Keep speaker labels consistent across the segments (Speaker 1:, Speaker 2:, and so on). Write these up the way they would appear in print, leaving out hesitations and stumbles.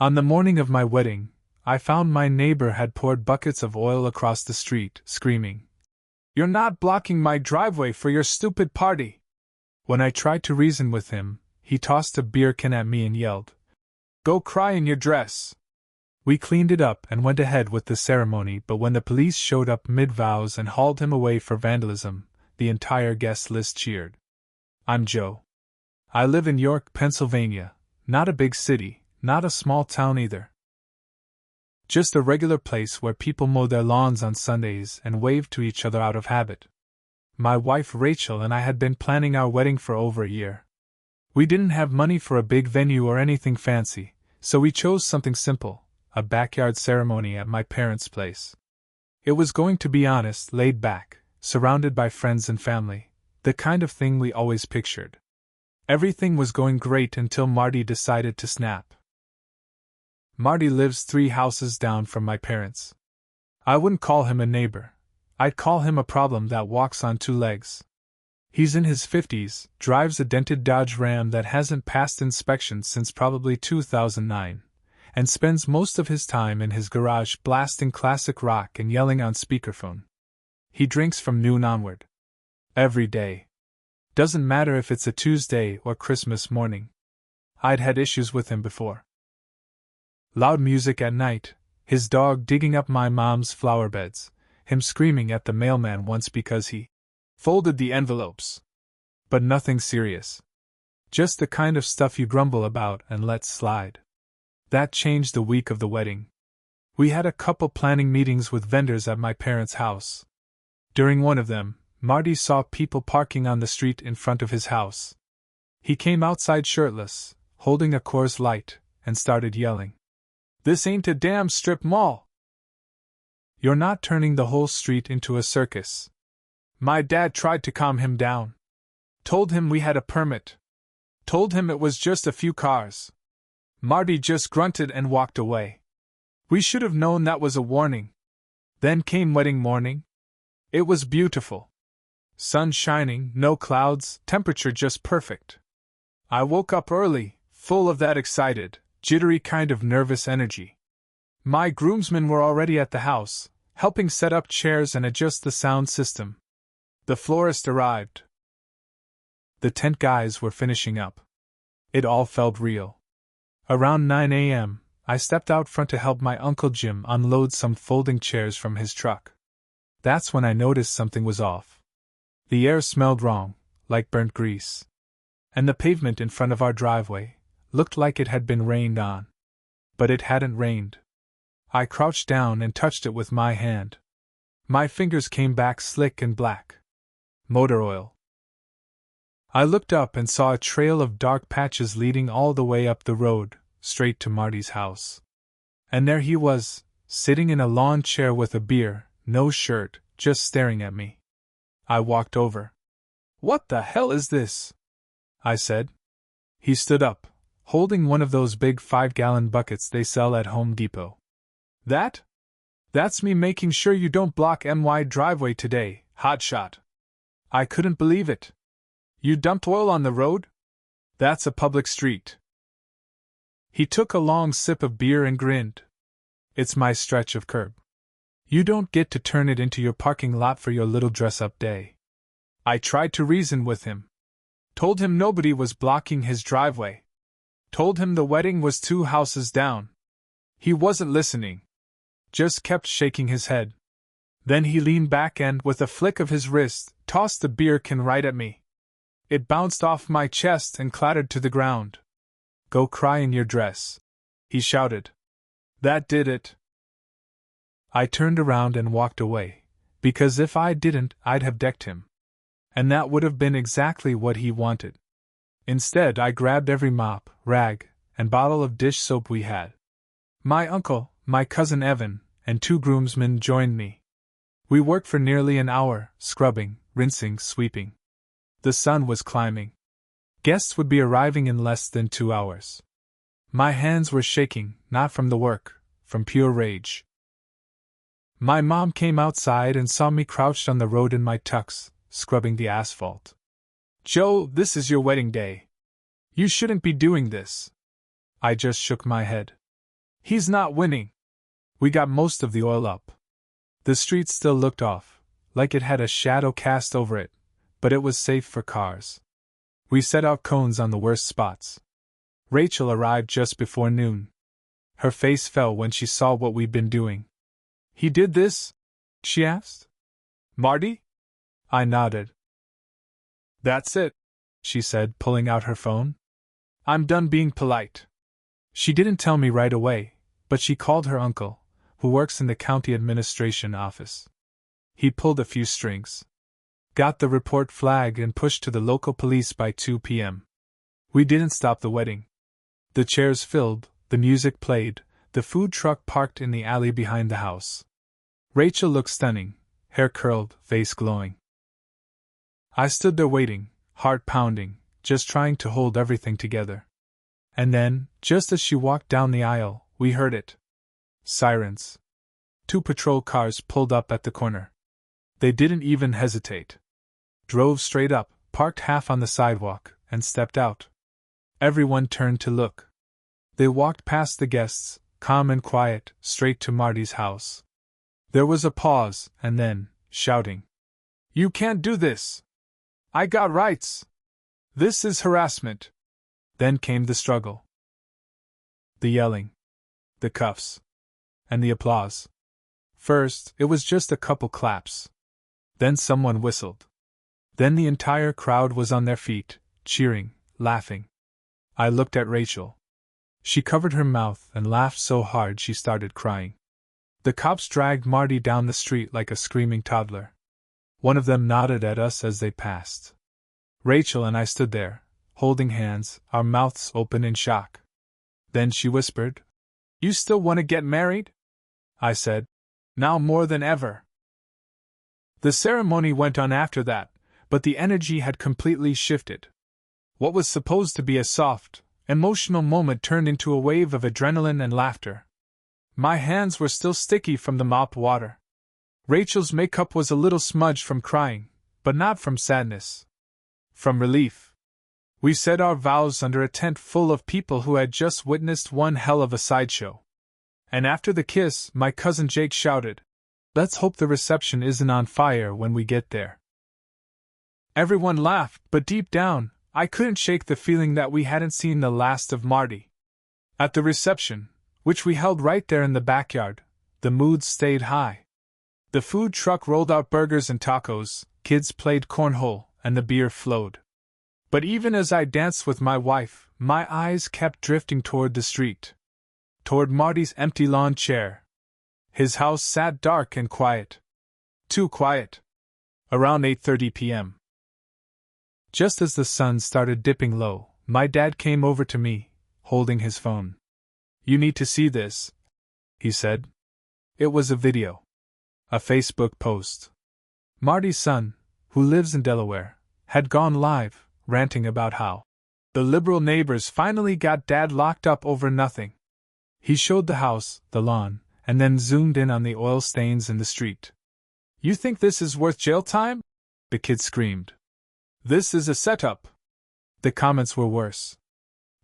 Speaker 1: On the morning of my wedding, I found my neighbor had poured buckets of oil across the street, screaming, "You're not blocking my driveway for your stupid party!" When I tried to reason with him, he tossed a beer can at me and yelled, "Go cry in your dress!" We cleaned it up and went ahead with the ceremony, but when the police showed up mid-vows and hauled him away for vandalism, the entire guest list cheered. I'm Joe. I live in York, Pennsylvania, not a big city, not a small town either. Just a regular place where people mow their lawns on Sundays and wave to each other out of habit. My wife Rachel and I had been planning our wedding for over a year. We didn't have money for a big venue or anything fancy, so we chose something simple, a backyard ceremony at my parents' place. It was going to be honest, laid back, surrounded by friends and family, the kind of thing we always pictured. Everything was going great until Marty decided to snap. Marty lives 3 houses down from my parents. I wouldn't call him a neighbor. I'd call him a problem that walks on 2 legs. He's in his 50s, drives a dented Dodge Ram that hasn't passed inspection since probably 2009, and spends most of his time in his garage blasting classic rock and yelling on speakerphone. He drinks from noon onward. Every day. Doesn't matter if it's a Tuesday or Christmas morning. I'd had issues with him before. Loud music at night, his dog digging up my mom's flower beds, him screaming at the mailman once because he folded the envelopes. But nothing serious. Just the kind of stuff you grumble about and let slide. That changed the week of the wedding. We had a couple planning meetings with vendors at my parents' house. During one of them, Marty saw people parking on the street in front of his house. He came outside shirtless, holding a Coors Light, and started yelling, "This ain't a damn strip mall! You're not turning the whole street into a circus." My dad tried to calm him down. Told him we had a permit. Told him it was just a few cars. Marty just grunted and walked away. We should have known that was a warning. Then came wedding morning. It was beautiful. Sun shining, no clouds, temperature just perfect. I woke up early, full of that excited, jittery kind of nervous energy. My groomsmen were already at the house, helping set up chairs and adjust the sound system. The florist arrived. The tent guys were finishing up. It all felt real. Around 9 a.m., I stepped out front to help my Uncle Jim unload some folding chairs from his truck. That's when I noticed something was off. The air smelled wrong, like burnt grease. And the pavement in front of our driveway looked like it had been rained on. But it hadn't rained. I crouched down and touched it with my hand. My fingers came back slick and black. Motor oil. I looked up and saw a trail of dark patches leading all the way up the road, straight to Marty's house. And there he was, sitting in a lawn chair with a beer, no shirt, just staring at me. I walked over. "What the hell is this?" I said. He stood up, holding one of those big 5-gallon buckets they sell at Home Depot. That's me making sure you don't block my driveway today, hotshot." I couldn't believe it. "You dumped oil on the road? That's a public street." He took a long sip of beer and grinned. "It's my stretch of curb. You don't get to turn it into your parking lot for your little dress-up day." I tried to reason with him. Told him nobody was blocking his driveway. Told him the wedding was 2 houses down. He wasn't listening. Just kept shaking his head. Then he leaned back and, with a flick of his wrist, tossed the beer can right at me. It bounced off my chest and clattered to the ground. "Go cry in your dress," he shouted. That did it. I turned around and walked away, because if I didn't, I'd have decked him. And that would have been exactly what he wanted. Instead, I grabbed every mop, rag, and bottle of dish soap we had. My uncle, my cousin Evan, and 2 groomsmen joined me. We worked for nearly an hour, scrubbing, rinsing, sweeping. The sun was climbing. Guests would be arriving in less than 2 hours. My hands were shaking, not from the work, from pure rage. My mom came outside and saw me crouched on the road in my tux, scrubbing the asphalt. "Joe, this is your wedding day. You shouldn't be doing this." I just shook my head. He's not winning. We got most of the oil up. The street still looked off, like it had a shadow cast over it, but it was safe for cars. We set out cones on the worst spots. Rachel arrived just before noon. Her face fell when she saw what we'd been doing. He did this? She asked. Marty? I nodded. That's it, she said, pulling out her phone. I'm done being polite. She didn't tell me right away, but she called her uncle, who works in the county administration office. He pulled a few strings, got the report flag, and pushed to the local police by 2 p.m. We didn't stop the wedding. The chairs filled, the music played, the food truck parked in the alley behind the house. Rachel looked stunning, hair curled, face glowing. I stood there waiting, heart pounding, just trying to hold everything together. And then, just as she walked down the aisle, we heard it. Sirens. 2 patrol cars pulled up at the corner. They didn't even hesitate. Drove straight up, parked half on the sidewalk, and stepped out. Everyone turned to look. They walked past the guests, calm and quiet, straight to Marty's house. There was a pause, and then, shouting. You can't do this! I got rights! This is harassment! Then came the struggle. The yelling. The cuffs. And the applause. First, it was just a couple claps. Then someone whistled. Then the entire crowd was on their feet, cheering, laughing. I looked at Rachel. She covered her mouth and laughed so hard she started crying. The cops dragged Marty down the street like a screaming toddler. One of them nodded at us as they passed. Rachel and I stood there, holding hands, our mouths open in shock. Then she whispered, You still want to get married? I said, Now more than ever. The ceremony went on after that, but the energy had completely shifted. What was supposed to be a soft, emotional moment turned into a wave of adrenaline and laughter. My hands were still sticky from the mop water. Rachel's makeup was a little smudged from crying, but not from sadness. From relief. We said our vows under a tent full of people who had just witnessed one hell of a sideshow. And after the kiss, my cousin Jake shouted, Let's hope the reception isn't on fire when we get there. Everyone laughed, but deep down, I couldn't shake the feeling that we hadn't seen the last of Marty. At the reception, which we held right there in the backyard, the mood stayed high. The food truck rolled out burgers and tacos, kids played cornhole, and the beer flowed. But even as I danced with my wife, my eyes kept drifting toward the street. Toward Marty's empty lawn chair. His house sat dark and quiet. Too quiet. Around 8:30 p.m. Just as the sun started dipping low, my dad came over to me, holding his phone. You need to see this, he said. It was a video. A Facebook post. Marty's son, who lives in Delaware, had gone live, ranting about how the liberal neighbors finally got Dad locked up over nothing. He showed the house, the lawn, and then zoomed in on the oil stains in the street. You think this is worth jail time? The kid screamed. This is a setup. The comments were worse.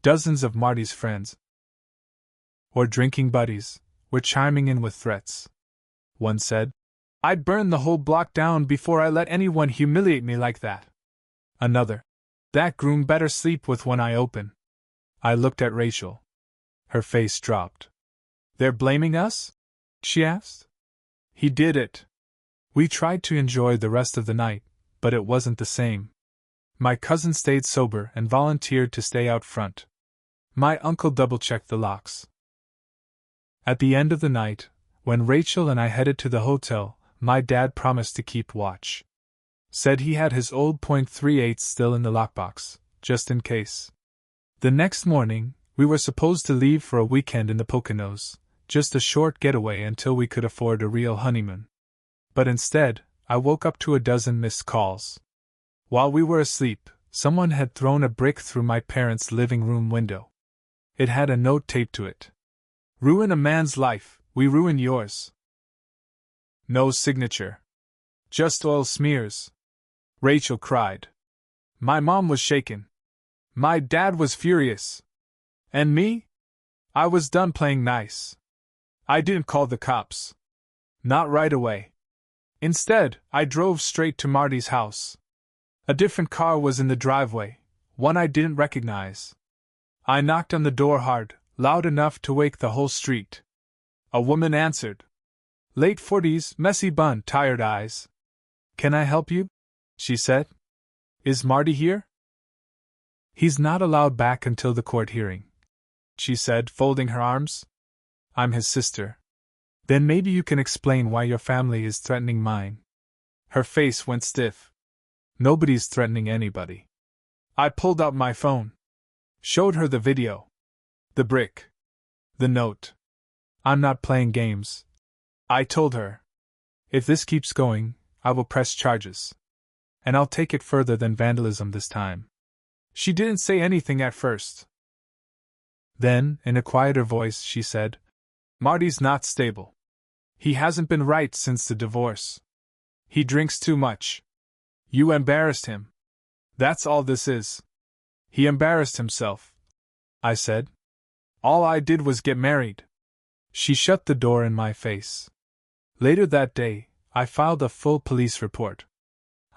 Speaker 1: Dozens of Marty's friends, or drinking buddies, were chiming in with threats. One said, I'd burn the whole block down before I let anyone humiliate me like that. Another, that groom better sleep with one eye open. I looked at Rachel. Her face dropped. They're blaming us? She asked. He did it. We tried to enjoy the rest of the night, but it wasn't the same. My cousin stayed sober and volunteered to stay out front. My uncle double-checked the locks. At the end of the night, when Rachel and I headed to the hotel, my dad promised to keep watch. Said he had his old .38 still in the lockbox, just in case. The next morning, we were supposed to leave for a weekend in the Poconos, just a short getaway until we could afford a real honeymoon. But instead, I woke up to a dozen missed calls. While we were asleep, someone had thrown a brick through my parents' living room window. It had a note taped to it. Ruin a man's life, we ruin yours. No signature. Just oil smears. Rachel cried. My mom was shaken. My dad was furious. And me? I was done playing nice. I didn't call the cops. Not right away. Instead, I drove straight to Marty's house. A different car was in the driveway, one I didn't recognize. I knocked on the door hard, loud enough to wake the whole street. A woman answered. Late 40s, messy bun, tired eyes. Can I help you? She said. Is Marty here? He's not allowed back until the court hearing, she said, folding her arms. I'm his sister. Then maybe you can explain why your family is threatening mine. Her face went stiff. Nobody's threatening anybody. I pulled out my phone. Showed her the video. The brick. The note. I'm not playing games. I told her. If this keeps going, I will press charges. And I'll take it further than vandalism this time. She didn't say anything at first. Then, in a quieter voice, she said, Marty's not stable. He hasn't been right since the divorce. He drinks too much. You embarrassed him. That's all this is. He embarrassed himself. I said. All I did was get married. She shut the door in my face. Later that day, I filed a full police report.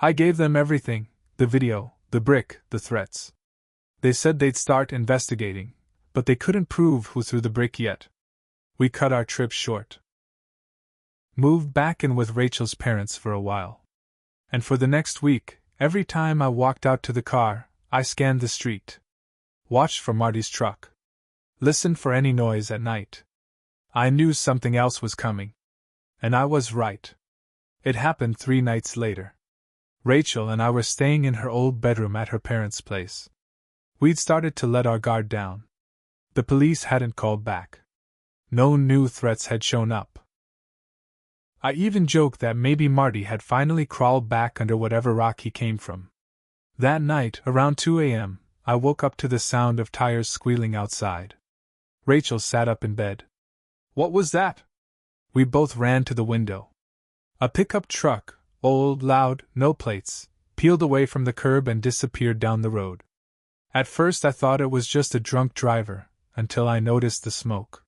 Speaker 1: I gave them everything, the video, the brick, the threats. They said they'd start investigating, but they couldn't prove who threw the brick yet. We cut our trip short. Moved back in with Rachel's parents for a while. And for the next week, every time I walked out to the car, I scanned the street. Watched for Marty's truck. Listened for any noise at night. I knew something else was coming. And I was right. It happened 3 nights later. Rachel and I were staying in her old bedroom at her parents' place. We'd started to let our guard down. The police hadn't called back. No new threats had shown up. I even joked that maybe Marty had finally crawled back under whatever rock he came from. That night, around 2 a.m., I woke up to the sound of tires squealing outside. Rachel sat up in bed. What was that? We both ran to the window. A pickup truck, old, loud, no plates, peeled away from the curb and disappeared down the road. At first I thought it was just a drunk driver, until I noticed the smoke.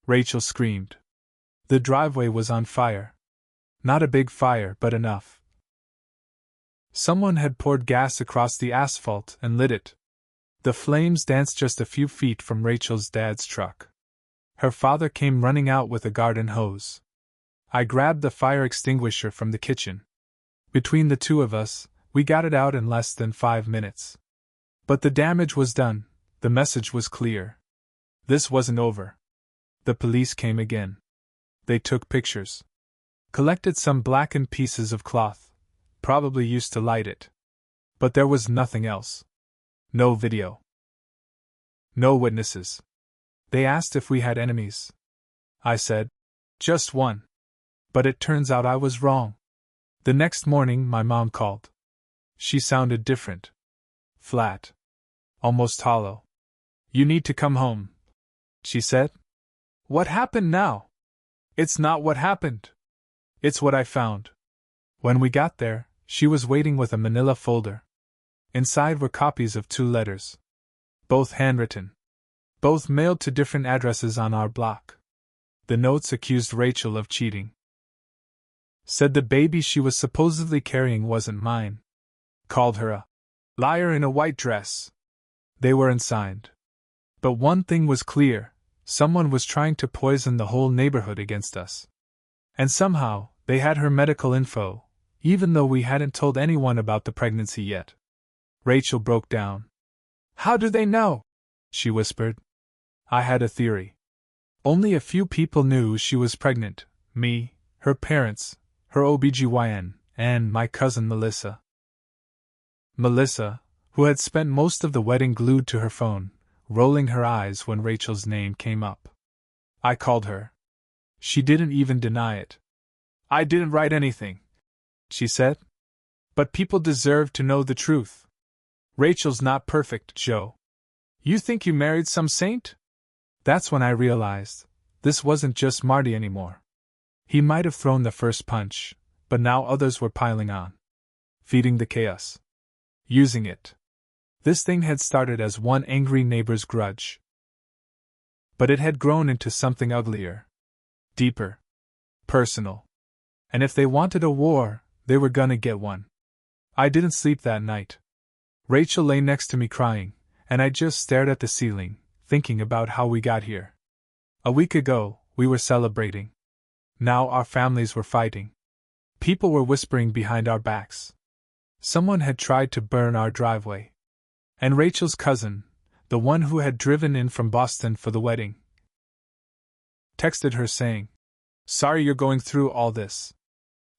Speaker 1: Rachel screamed. The driveway was on fire. Not a big fire, but enough. Someone had poured gas across the asphalt and lit it. The flames danced just a few feet from Rachel's dad's truck. Her father came running out with a garden hose. I grabbed the fire extinguisher from the kitchen. Between the two of us, we got it out in less than 5 minutes. But the damage was done, the message was clear. This wasn't over. The police came again. They took pictures. Collected some blackened pieces of cloth, probably used to light it. But there was nothing else. No video. No witnesses. They asked if we had enemies. I said, just one. But it turns out I was wrong. The next morning my mom called. She sounded different. Flat. Almost hollow. You need to come home, she said. What happened now? It's not what happened. It's what I found. When we got there, she was waiting with a manila folder. Inside were copies of 2 letters. Both handwritten. Both mailed to different addresses on our block. The notes accused Rachel of cheating. Said the baby she was supposedly carrying wasn't mine. Called her a liar in a white dress. They weren't signed. But one thing was clear, someone was trying to poison the whole neighborhood against us. And somehow, they had her medical info, even though we hadn't told anyone about the pregnancy yet. Rachel broke down. How do they know? She whispered. I had a theory. Only a few people knew she was pregnant, me, her parents, her OBGYN, and my cousin Melissa. Melissa, who had spent most of the wedding glued to her phone, rolling her eyes when Rachel's name came up. I called her. She didn't even deny it. I didn't write anything, she said. But people deserve to know the truth. Rachel's not perfect, Joe. You think you married some saint? That's when I realized this wasn't just Marty anymore. He might have thrown the first punch, but now others were piling on. Feeding the chaos. Using it. This thing had started as one angry neighbor's grudge. But it had grown into something uglier. Deeper. Personal. And if they wanted a war, they were gonna get one. I didn't sleep that night. Rachel lay next to me crying, and I just stared at the ceiling, thinking about how we got here. A week ago, we were celebrating. Now our families were fighting. People were whispering behind our backs. Someone had tried to burn our driveway. And Rachel's cousin, the one who had driven in from Boston for the wedding, texted her saying, "Sorry you're going through all this.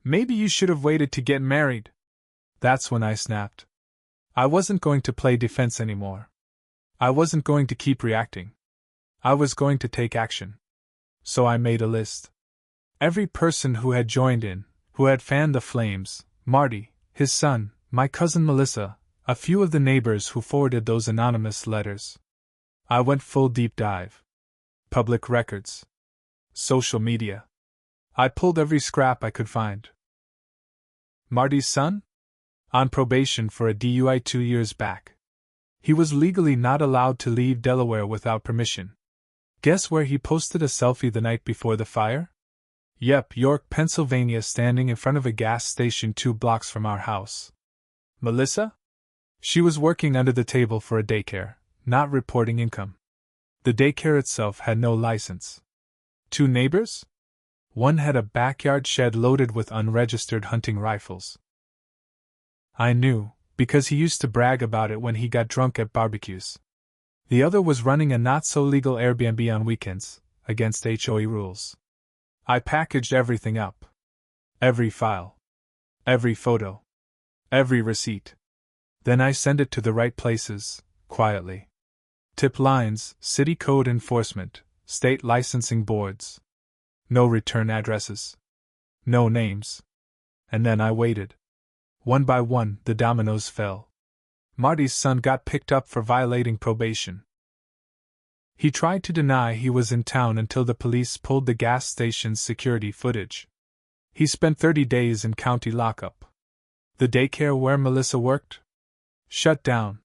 Speaker 1: Maybe you should have waited to get married." That's when I snapped. I wasn't going to play defense anymore. I wasn't going to keep reacting. I was going to take action. So I made a list. Every person who had joined in, who had fanned the flames, Marty, his son, my cousin Melissa, a few of the neighbors who forwarded those anonymous letters. I went full deep dive. Public records. Social media. I pulled every scrap I could find. Marty's son? On probation for a DUI 2 years back. He was legally not allowed to leave Delaware without permission. Guess where he posted a selfie the night before the fire? Yep, York, Pennsylvania, standing in front of a gas station 2 blocks from our house. Melissa? She was working under the table for a daycare, not reporting income. The daycare itself had no license. 2 neighbors? One had a backyard shed loaded with unregistered hunting rifles. I knew, because he used to brag about it when he got drunk at barbecues. The other was running a not-so-legal Airbnb on weekends, against HOA rules. I packaged everything up. Every file. Every photo. Every receipt. Then I sent it to the right places, quietly. Tip lines, city code enforcement, state licensing boards. No return addresses. No names. And then I waited. One by one, the dominoes fell. Marty's son got picked up for violating probation. He tried to deny he was in town until the police pulled the gas station's security footage. He spent 30 days in county lockup. The daycare where Melissa worked? Shut down.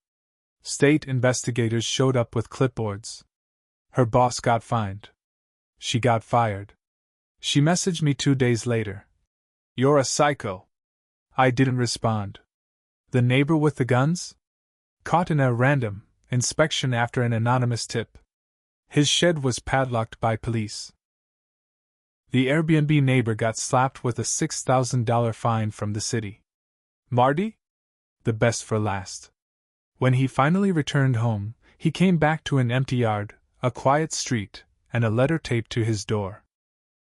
Speaker 1: State investigators showed up with clipboards. Her boss got fined. She got fired. She messaged me 2 days later. "You're a psycho." I didn't respond. The neighbor with the guns? Caught in a random inspection after an anonymous tip. His shed was padlocked by police. The Airbnb neighbor got slapped with a $6,000 fine from the city. Marty? The best for last. When he finally returned home, he came back to an empty yard, a quiet street, and a letter taped to his door.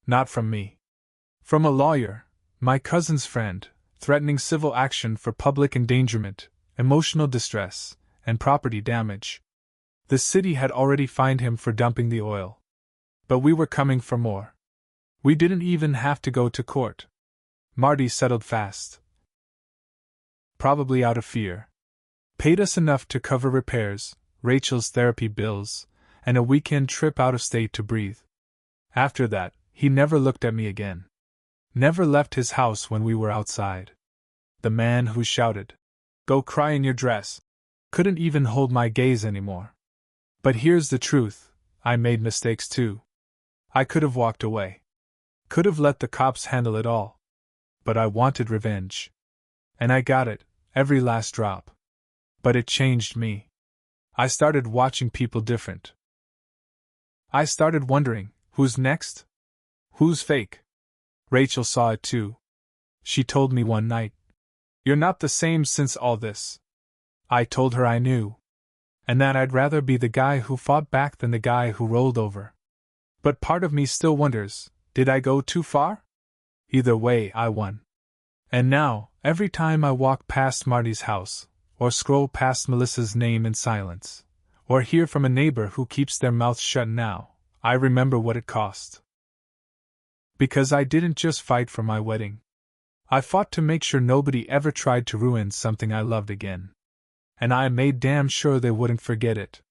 Speaker 1: Not from me. From a lawyer, my cousin's friend, threatening civil action for public endangerment, emotional distress, and property damage. The city had already fined him for dumping the oil. But we were coming for more. We didn't even have to go to court. Marty settled fast. Probably out of fear. Paid us enough to cover repairs, Rachel's therapy bills, and a weekend trip out of state to breathe. After that, he never looked at me again. Never left his house when we were outside. The man who shouted, "Go cry in your dress," couldn't even hold my gaze anymore. But here's the truth, I made mistakes too. I could have walked away. Could have let the cops handle it all. But I wanted revenge. And I got it, every last drop. But it changed me. I started watching people different. I started wondering, who's next? Who's fake? Rachel saw it too. She told me one night, "You're not the same since all this." I told her I knew. And that I'd rather be the guy who fought back than the guy who rolled over. But part of me still wonders, did I go too far? Either way, I won. And now, every time I walk past Marty's house, or scroll past Melissa's name in silence, or hear from a neighbor who keeps their mouth shut now, I remember what it cost. Because I didn't just fight for my wedding. I fought to make sure nobody ever tried to ruin something I loved again. And I made damn sure they wouldn't forget it.